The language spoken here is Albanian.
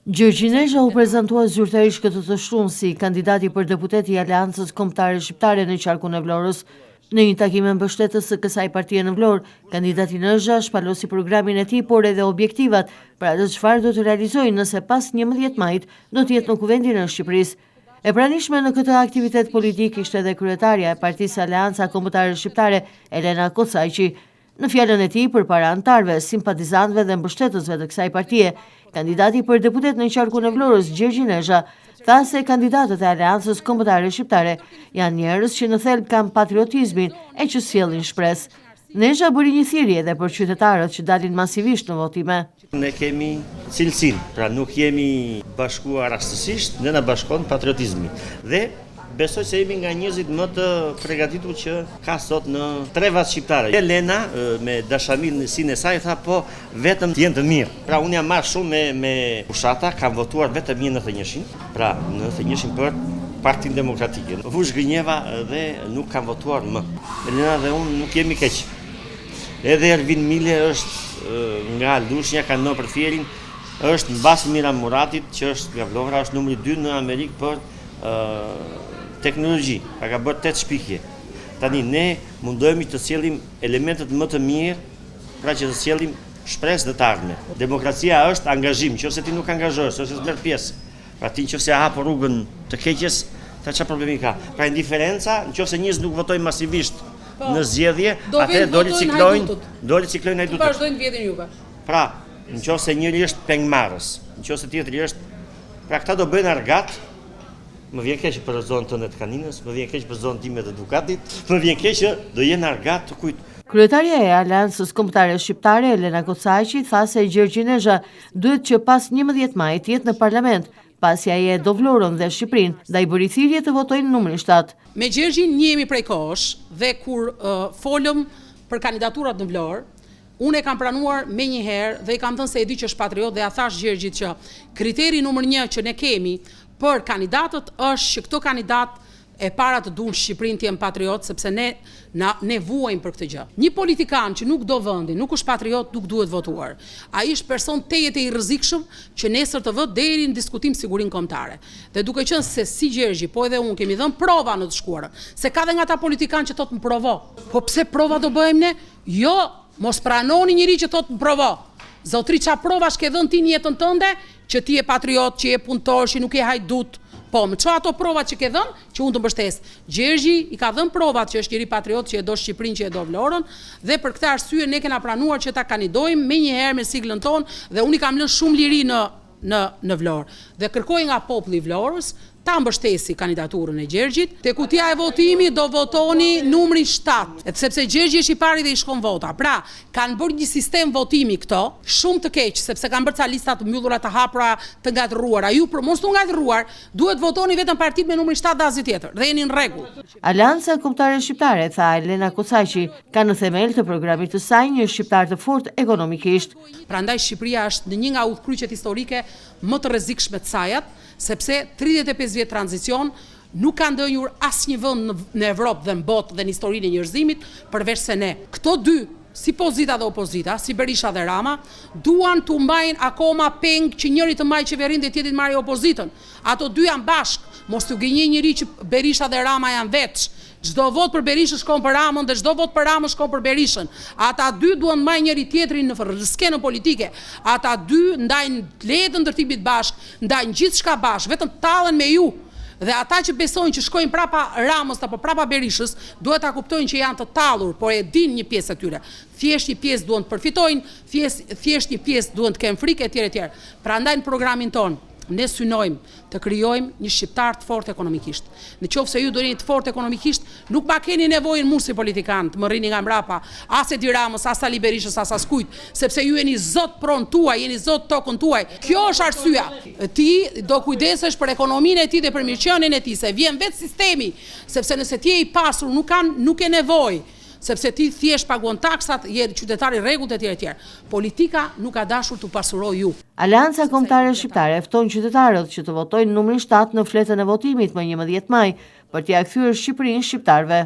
Gjergj Nezha u prezantua zyrtarisht këtë të shtunë si kandidati për deputet i Aleancës Kombëtare Shqiptare në qarkun e Vlorës. Në një takim me mbështetës së kësaj partie në Vlorë, kandidati Nezha shpalosi programin e tij, por edhe objektivat për atë çfarë do të realizojë nëse pas 11 majit do të jetë në kuvendin e Shqipërisë. E pranishme në këtë aktivitet politik ishte edhe kryetaria e Partisë Aleanca Kombëtare Shqiptare, Elena Kocajqi. Në fjalën e tij përpara anëtarëve, simpatizantëve dhe mbështetësve të kësaj partie, kandidati për deputet në qarkun e Vlorës, Gjergj Nezha, tha se kandidatët e Aleancës Kombëtare Shqiptare janë njerëz që në thelb kanë patriotizmin e që sjellin shpresë. Nezha bëri një thirrje edhe për qytetarët që dalin masivisht në votime. Ne kemi cilësinë, pra nuk jemi bashkuar rastësisht, ne na bashkon patriotizmi. Dhe besoj se jemi nga njerëzit më të përgatitur që ka sot në trevat shqiptare. Elena me dashamirësinë e saj tha po vetëm të jenë të mirë. Pra unë jam marrë shumë me fushata, kam votuar vetëm 91-shin, pra 91-shin për Partinë Demokratike. Vush gënjeva dhe nuk kam votuar më. Elena dhe unë nuk jemi keq. Edhe Ervin Mile është nga Lushnja, ka në përfjerin, është mbas Mira Muratit, që është nga Vlora, është numri 2 në Amerikë për teknologji, pa ka bërë 8 shpikje. Tani ne mundohemi të sjellim elementet më të mirë, pra që të sjellim shpresë dhe të ardhme. Demokracia është angazhim, nëse ti nuk angazhohesh, ose s'merr pjesë. Pra ti nëse hap rrugën të keqes, çfarë problemi ka? Pra indiferenca, nëse njerëz nuk votojnë masivisht në zgjedhje, atë doli ciklojnë hajdutët. Vazhdojnë vjedhin juve. Pra, nëse njëri është pengmarrës, nëse tjetri është, pra këta do bëjnë argat. Më vjen keq për zonën tënde të Kaninës, më vjen keq për zonën time të Dukatit, më vjen keq që do jenë argat të kujt. Kryetaria e Aleancës Kombëtare Shqiptare, Elena Kocajqi, tha se Gjergj Nezha duhet që pas 11 majit të jetë në parlament, pasi ai e do Vlorën dhe Shqipërinë, dhe i bëri thirrje të votojnë numrin 7. Me Gjergjin njihemi prej kohësh dhe kur folëm për kandidaturat në Vlorë, unë e kam pranuar me një herë dhe i kam thënë se e di që është patriot dhe ja thash Gjergjit që kriteri numër 1 që ne kemi për kandidatët është që këto kandidat e para të duan Shqipërinë të jenë patriot, sepse ne vuajmë për këtë gjë. Një politikan që nuk do vendin, nuk është patriot, nuk duhet votuar. Ai është person tejet e i rrezikshëm që nesër të vë deri në diskutim sigurinë kombëtare. Dhe duke qenë se si Gjergji, po edhe unë kemi dhënë prova në të shkuarën, se ka dhe nga ta politikan që thotë më provo. Po pse prova do bëjmë ne? Jo, mos pranoni njëri që thotë më provo. Zotri, qa provash ke dhënë ti në jetën tënde, që ti je patriot, që je punëtor, që nuk je hajdut. Po, më qa ato provat që ke dhënë, që unë të mbështes. Gjergji i ka dhënë provat që është njëri patriot, që e do Shqipërinë, që e do Vlorën, dhe për këtë arsye ne kena pranuar që ta kandidojmë me një herë me siglën tonë, dhe unë i kam lënë shumë liri në Vlorë. Dhe kërkoj nga populli i Vlorës ta mbështesi kandidaturën e Gjergjit. Te kutija e votimit do votoni numrin 7, sepse Gjergji është i pari dhe i shkon vota. Pra, kanë bërë një sistem votimi këto, shumë të keq, sepse kanë bërë ca lista të mbyllura, të hapura, të ngatëruara. Ju për mos të ngatëruar, duhet votoni vetëm partitë me numrin 7 dhe asgjë tjetër, dhe jeni në rregull. Aleanca Kombëtare Shqiptare, tha Elena Kocajqi, ka në themel të programit të saj një shqiptar të fortë ekonomikisht. Prandaj Shqipëria është në një nga udhkryqet historike më të rrezikshme të sajat, sepse 35 vjet tranzicion nuk ka ndonjur asnjë vend në Evropë dhe në botë dhe në historinë e njerëzimit përveç se ne. Këto dy, si pozita dhe opozita, si Berisha dhe Rama, duan të mbajnë akoma peng që njëri të mbajë qeverinë dhe tjetri të marrë opozitën. Ato dy janë bashkë, mos t'u gënjej njëri që Berisha dhe Rama janë veç. Çdo vot për Berishën shkon për Ramën dhe çdo vot për Ramën shkon për Berishën. Ata dy duan të mbajnë njëri tjetrin në skenën politike. Ata dy ndajnë lejet e ndërtimit bashk, ndajnë gjithçka bashk, vetëm tallen me ju. Dhe ata që besojnë që shkojnë prapa Ramës apo prapa Berishës, duhet ta kuptojnë që janë të tallur, por e din një pjesë e tyre. Thjesht një pjesë duan të përfitojnë, thjesht një pjesë duan të kenë frikë etj. Prandaj në programin tonë ne synojmë të krijojmë një shqiptar të fortë ekonomikisht. Në qoftë se ju do jeni të fortë ekonomikisht, nuk ma keni nevojën mua si politikan të më rrini nga mbrapa, as Edi Ramës, as Ali Berishës, as askujt, sepse ju jeni zot pronë tuaj, jeni zot tokën tuaj. Kjo është arsyeja. Ti do kujdesesh për ekonominë e tij dhe për mirëqenien e tij, se vjen vetë sistemi, sepse nëse ti je i pasur, nuk ke nevojë. Sepse ti thjesht paguon taksat, je qytetar i rregullt etj. Politika nuk ka dashur të pasurojë ju. Aleanca Kombëtare Shqiptare fton qytetarët që të votojnë numrin 7 në fletën e votimit më 11 maj për t'ia kthyer Shqipërinë shqiptarëve.